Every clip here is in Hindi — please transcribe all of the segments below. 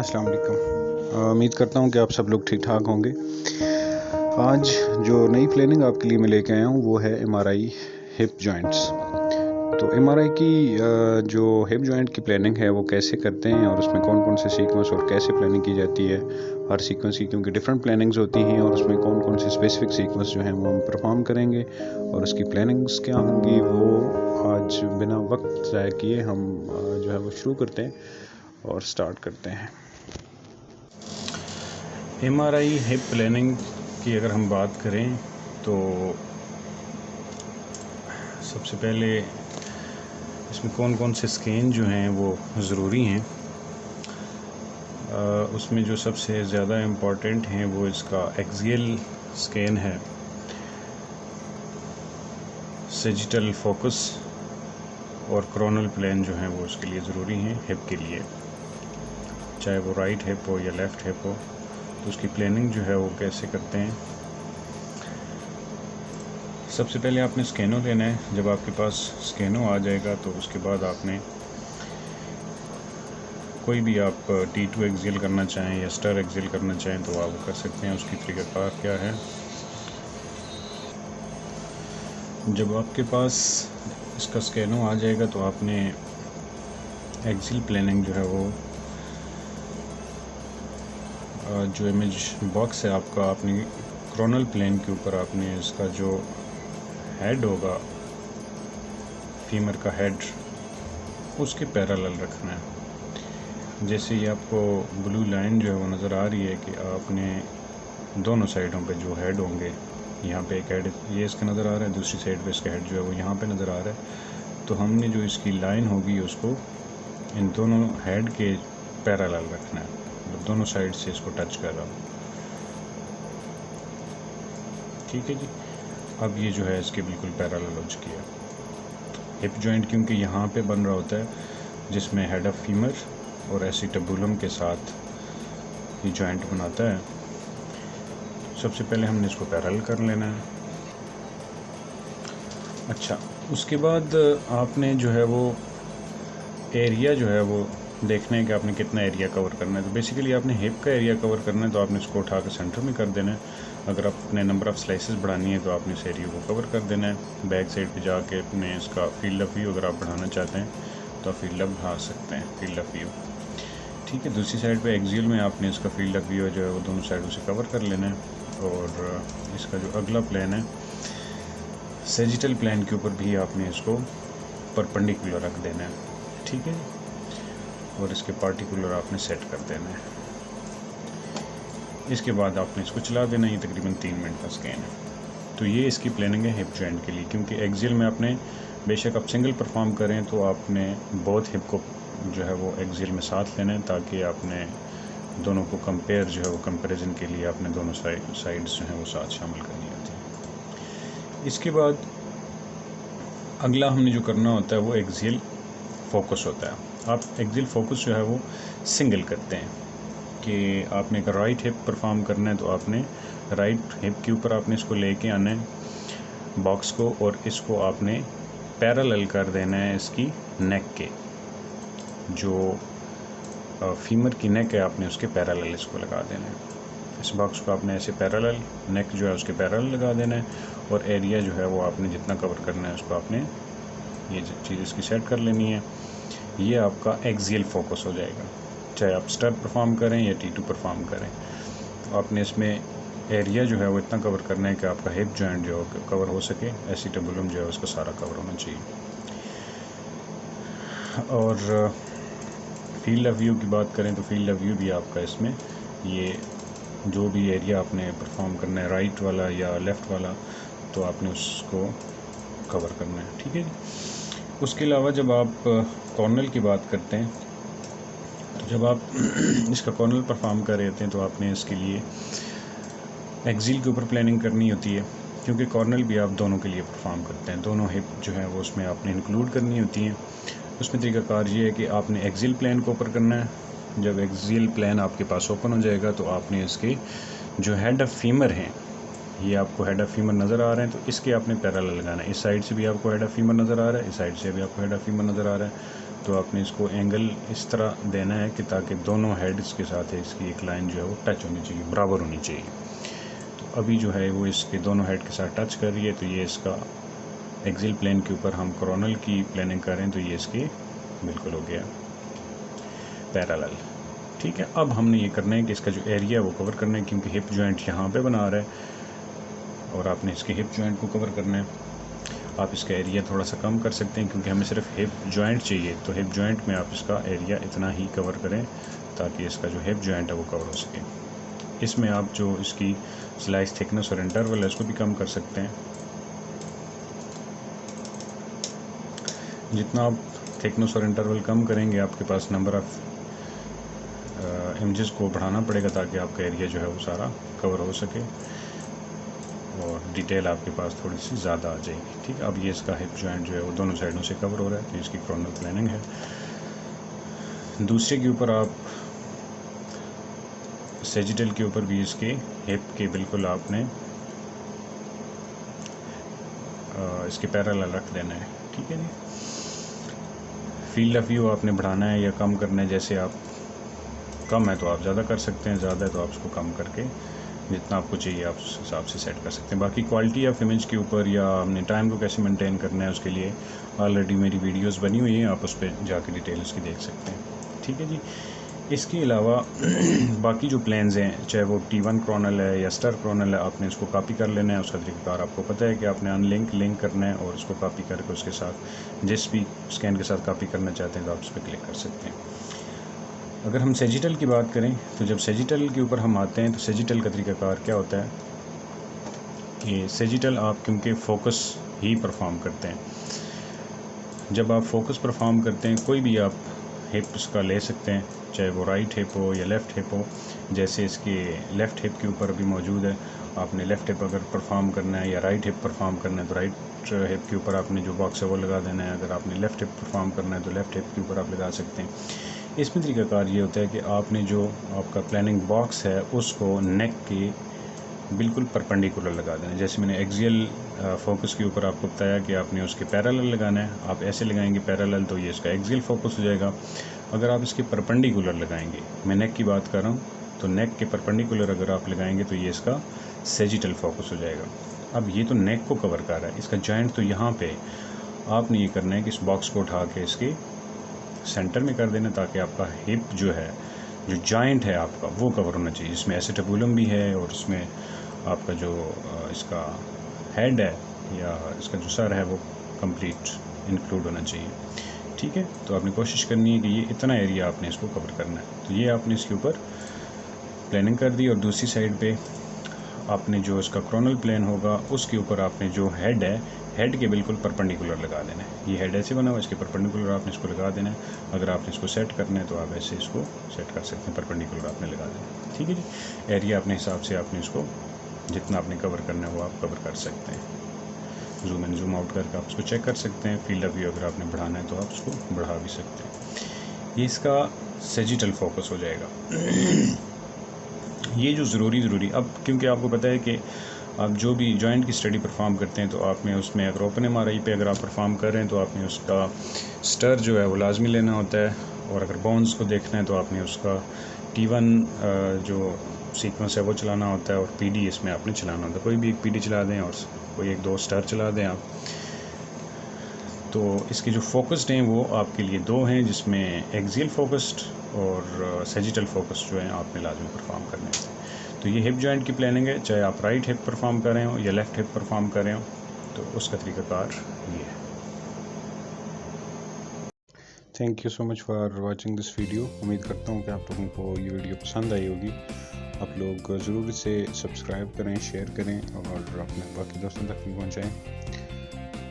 अस्सलाम वालेकुम। उम्मीद करता हूँ कि आप सब लोग ठीक ठाक होंगे। आज जो नई प्लानिंग आपके लिए मैं लेके आया हूँ वो है MRI हिप जॉइंट्स। तो MRI की जो हिप जॉइंट की प्लानिंग है वो कैसे करते हैं और उसमें कौन कौन से सीक्वेंस और कैसे प्लानिंग की जाती है, हर सीक्वेंस की क्योंकि डिफरेंट प्लानिंग्स होती हैं और उसमें कौन कौन से स्पेसिफिक सीक्वेंस जो हैं वो हम परफॉर्म करेंगे और उसकी प्लानिंग्स क्या होंगी, वो आज बिना वक्त ज़ाया किए हम जो है वो शुरू करते हैं और स्टार्ट करते हैं। MRI हिप प्लानिंग की अगर हम बात करें तो सबसे पहले इसमें कौन कौन से स्कैन जो हैं वो ज़रूरी हैं। उसमें जो सबसे ज़्यादा इम्पॉर्टेंट हैं वो इसका एक्सियल स्कैन है, सैजिटल फोकस और कोरोनल प्लेन जो हैं वो उसके लिए ज़रूरी हैं हिप के लिए, चाहे वो राइट हिप हो या लेफ़्ट हिप हो। तो उसकी प्लानिंग जो है वो कैसे करते हैं। सबसे पहले आपने स्कैनो लेना है। जब आपके पास स्कैनो आ जाएगा तो उसके बाद आपने कोई भी आप T2 एक्सियल करना चाहें या स्टर एक्सियल करना चाहें तो आप कर सकते हैं। उसकी तरीक़ाकार क्या है, जब आपके पास इसका स्कैनो आ जाएगा तो आपने एक्सियल प्लानिंग जो है वो जो इमेज बॉक्स है आपका, आपने कोरोनल प्लेन के ऊपर आपने इसका जो हेड होगा, फीमर का हेड, उसके पैरेलल रखना है। जैसे ये आपको ब्लू लाइन जो है वो नज़र आ रही है कि आपने दोनों साइडों पे जो हेड होंगे, यहाँ पे एक हेड ये इसका नज़र आ रहा है, दूसरी साइड पे इसका हेड जो है वो यहाँ पे नज़र आ रहा है। तो हमने जो इसकी लाइन होगी उसको इन दोनों हेड के पैरेलल रखना है, दोनों साइड से इसको टच कर रहा हूँ। ठीक है जी। अब ये जो है इसके बिल्कुल पैरेलल हो चुकी है। हिप जॉइंट क्योंकि यहाँ पे बन रहा होता है जिसमें हेड ऑफ फीमर और एसिटेबुलम के साथ ये जॉइंट बनाता है। सबसे पहले हमने इसको पैरेलल कर लेना है। अच्छा, उसके बाद आपने जो है वो एरिया जो है वो देखना है कि आपने कितना एरिया कवर करना है। तो बेसिकली आपने हिप का एरिया कवर करना है तो आपने इसको उठा कर सेंटर में कर देना है। अगर आपने नंबर ऑफ़ स्लाइसेस बढ़ानी है तो आपने इस एरिया को कवर कर देना है। बैक साइड पे जाके अपने इसका फील्ड ऑफ व्यू अगर आप बढ़ाना चाहते हैं तो आप फील्ड ऑफ बढ़ा सकते हैं, फील्ड ऑफ व्यू। ठीक है, दूसरी साइड पे एक्सियल में आपने इसका फील्ड ऑफ व्यू जो है वो दोनों साइडों से कवर कर लेना है। और इसका जो अगला प्लेन है सैजिटल प्लेन के ऊपर भी आपने इसको परपेंडिकुलर रख देना है। ठीक है, और इसके पार्टिकुलर आपने सेट कर देना है। इसके बाद आपने इसको चला देना। ये तकरीबन 3 मिनट का स्कैन है। तो ये इसकी प्लानिंग है हिप जॉइंट के लिए, क्योंकि एक्सियल में आपने बेशक आप सिंगल परफॉर्म करें तो आपने बोथ हिप को जो है वो एक्सियल में साथ लेना है, ताकि आपने दोनों को कंपेयर जो है वो कंपैरिजन के लिए आपने दोनों साइड्स जो हैं वो साथ शामिल करनी होती है। इसके बाद अगला हमने जो करना होता है वो एक्सियल फोकस होता है। आप एक्सियल फोकस जो है वो सिंगल करते हैं कि आपने एक राइट हिप परफॉर्म करना है तो आपने राइट हिप के ऊपर आपने इसको लेके आना है बॉक्स को, और इसको आपने पैरेलल कर देना है इसकी नेक के, जो फीमर की नेक है आपने उसके पैरेलल इसको लगा देना है। इस बॉक्स को आपने ऐसे पैरेलल, नेक जो है उसके पैरेलल लगा देना है, और एरिया जो है वो आपने जितना कवर करना है उसको आपने ये चीज़ इसकी सेट कर लेनी है। ये आपका एक्सियल फोकस हो जाएगा, चाहे आप स्टर परफॉर्म करें या T2 परफॉर्म करें। आपने इसमें एरिया जो है वो इतना कवर करना है कि आपका हिप जॉइंट जो है कवर हो सके, एसिटेबुलम जो है उसका सारा कवर होना चाहिए। और फील्ड ऑफ व्यू की बात करें तो फील्ड ऑफ व्यू भी आपका इसमें ये जो भी एरिया आपने परफॉर्म करना है, राइट वाला या लेफ़्ट वाला, तो आपने उसको कवर करना है। ठीक है जी। उसके अलावा जब आप कॉर्नल की बात करते हैं तो जब आप इसका कॉर्नल परफॉर्म कर रहे होते हैं तो आपने इसके लिए एक्सियल के ऊपर प्लानिंग करनी होती है, क्योंकि कॉर्नल भी आप दोनों के लिए परफॉर्म करते हैं। दोनों हिप जो है वो उसमें आपने इंक्लूड करनी होती हैं। उसमें तरीक़ाकार ये है कि आपने एक्सियल प्लान को ऊपर करना है। जब एक्सियल प्लान आपके पास ओपन हो जाएगा तो आपने इसके जो हेड ऑफ फीमर हैं, ये आपको हेड ऑफ फीमर नज़र आ रहे हैं, तो इसके आपने पैरेलल लगाना है। इस साइड से भी आपको हेड ऑफ फीमर नज़र आ रहा है, इस साइड से भी आपको हेड ऑफ फीमर नज़र आ रहा है, तो आपने इसको एंगल इस तरह देना है कि ताकि दोनों हेड्स के साथ है इसकी एक लाइन जो है वो टच होनी चाहिए, बराबर होनी चाहिए। तो अभी जो है वो इसके दोनों हेड के साथ टच कर रही है, तो ये इसका एक्सियल प्लेन के ऊपर हम कोरोनल की प्लानिंग करें तो ये इसकी बिल्कुल हो गया पैरेलल। ठीक है, अब हमने ये करना है कि इसका जो एरिया है वो कवर करना है, क्योंकि हिप जॉइंट यहाँ पे बना रहा है और आपने इसके हिप जॉइंट को कवर करना है। आप इसका एरिया थोड़ा सा कम कर सकते हैं क्योंकि हमें सिर्फ हिप जॉइंट चाहिए, तो हिप जॉइंट में आप इसका एरिया इतना ही कवर करें ताकि इसका जो हिप जॉइंट है वो कवर हो सके। इसमें आप जो इसकी स्लाइस थिकनेस और इंटरवल है उसको भी कम कर सकते हैं। जितना आप थिकनेस और इंटरवल कम करेंगे आपके पास नंबर ऑफ़ इमेजेस को बढ़ाना पड़ेगा ताकि आपका एरिया जो है वो सारा कवर हो सके और डिटेल आपके पास थोड़ी सी ज़्यादा आ जाएगी। ठीक है, अब ये इसका हिप जॉइंट जो है वो दोनों साइडों से कवर हो रहा है, तो इसकी कोरोनल प्लानिंग है। दूसरे के ऊपर आप सेजिटल के ऊपर भी इसके हिप के बिल्कुल आपने इसके पैरेलल रख देना है। ठीक है जी, फील्ड ऑफ व्यू आपने बढ़ाना है या कम करना है, जैसे आप कम है तो आप ज़्यादा कर सकते हैं, ज़्यादा है तो आप उसको कम करके जितना आपको चाहिए आप उस हिसाब से सेट कर सकते हैं। बाकी क्वालिटी ऑफ इमेज के ऊपर या हमने टाइम को कैसे मेंटेन करना है उसके लिए ऑलरेडी मेरी वीडियोस बनी हुई हैं, आप उस पर जाके डिटेल उसकी देख सकते हैं। ठीक है जी, इसके अलावा बाकी जो प्लान्स हैं चाहे वो T1 कोरोनल है या स्टर कोरोनल है, आपने इसको कॉपी कर लेना है। उसका तरीक़ाकार आपको पता है कि आपने अनलिंक लिंक करना है और उसको कॉपी करके उसके साथ जिस भी स्कैन के साथ कॉपी करना चाहते हैं तो आप उस पर क्लिक कर सकते हैं। अगर हम सेजिटल की बात करें तो जब सेजिटल के ऊपर हम आते हैं तो सेजिटल का तरीक़ाकार क्या होता है कि सेजिटल आप क्योंकि फ़ोकस ही परफॉर्म करते हैं, जब आप फोकस परफॉर्म करते हैं कोई भी आप हिप उसका ले सकते हैं, चाहे वो राइट हिप हो या लेफ़्ट हिप हो। जैसे इसके लेफ़्ट हिप के ऊपर अभी मौजूद है, आपने लेफ़्ट हिप अगर परफॉर्म करना है या राइट हिप परफॉर्म करना है तो राइट हिप के ऊपर आपने जो बॉक्स है वो लगा देना है। अगर आपने लेफ़्ट हिप परफॉर्म करना है तो लेफ़्ट हिप के ऊपर आप लगा सकते हैं। इसमें तरीक़ाकार ये होता है कि आपने जो आपका प्लानिंग बॉक्स है उसको नेक के बिल्कुल परपेंडिकुलर लगा देना है। जैसे मैंने एक्सियल फोकस के ऊपर आपको बताया कि आपने उसके पैरेलल लगाना है, आप ऐसे लगाएंगे पैरेलल तो ये इसका एक्सियल फोकस हो जाएगा। अगर आप इसके परपेंडिकुलर लगाएंगे, मैं नेक की बात कर रहा हूँ, तो नेक के परपेंडिकुलर अगर आप लगाएंगे तो ये इसका सेजिटल फोकस हो जाएगा। अब ये तो नेक को कवर कर रहा है, इसका जॉइंट तो यहाँ पे आपने ये करना है कि इस बॉक्स को उठा के इसके सेंटर में कर देना ताकि आपका हिप जो है, जो जॉइंट है आपका वो कवर होना चाहिए। इसमें एसेटेबुलम भी है और उसमें आपका जो इसका हेड है या इसका जो सर है वो कंप्लीट इंक्लूड होना चाहिए। ठीक है, तो आपने कोशिश करनी है कि ये इतना एरिया आपने इसको कवर करना है। तो ये आपने इसके ऊपर प्लानिंग कर दी और दूसरी साइड पे आपने जो इसका कोरोनल प्लेन होगा उसके ऊपर आपने जो हेड है, हेड के बिल्कुल परपेंडिकुलर लगा देना है। ये हेड ऐसे बना हुआ है, इसके परपेंडिकुलर आपने इसको लगा देना है। अगर आपने इसको सेट करना है तो आप ऐसे इसको सेट कर सकते हैं, परपेंडिकुलर आपने लगा देना है। ठीक है जी, एरिया अपने हिसाब से आपने इसको जितना आपने कवर करना है वो आप कवर कर सकते हैं। जूम इन जूम आउट करके आप उसको चेक कर सकते हैं। फील्ड ऑफ व्यू अगर आपने बढ़ाना है तो आप उसको बढ़ा भी सकते हैं। ये इसका सेजिटल फोकस हो जाएगा। ये जो ज़रूरी अब क्योंकि आपको पता है कि आप जो भी जॉइंट की स्टडी परफॉर्म करते हैं तो आपने उसमें अगर ओपन MRI पे अगर आप परफॉर्म कर रहे हैं तो आपने उसका स्टर जो है वो लाजमी लेना होता है, और अगर बोन्स को देखना है तो आपने उसका T1 जो सीक्वेंस है वो चलाना होता है और PD इसमें आपने चलाना होता है। कोई भी एक PD चला दें और कोई एक दो स्टार चला दें आप। तो इसके जो फोकस्ड हैं वो आपके लिए दो हैं, जिसमें एक्सियल फोकस्ड और सेजिटल फोकस्ड जो हैं आपने लाजमी परफॉर्म करने होते हैं। तो ये हिप जॉइंट की प्लानिंग है, चाहे आप राइट हिप परफॉर्म कर रहे हो या लेफ़्ट हिप परफॉर्म कर रहे हो, तो उसका तरीक़ाकार ये है। Thank you so much for watching this video. उम्मीद करता हूँ कि आप लोगों को ये वीडियो पसंद आई होगी। आप लोग ज़रूर इसे सब्सक्राइब करें, शेयर करें और अपने बाकी दोस्तों तक भी पहुँचाएँ।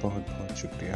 बहुत बहुत शुक्रिया।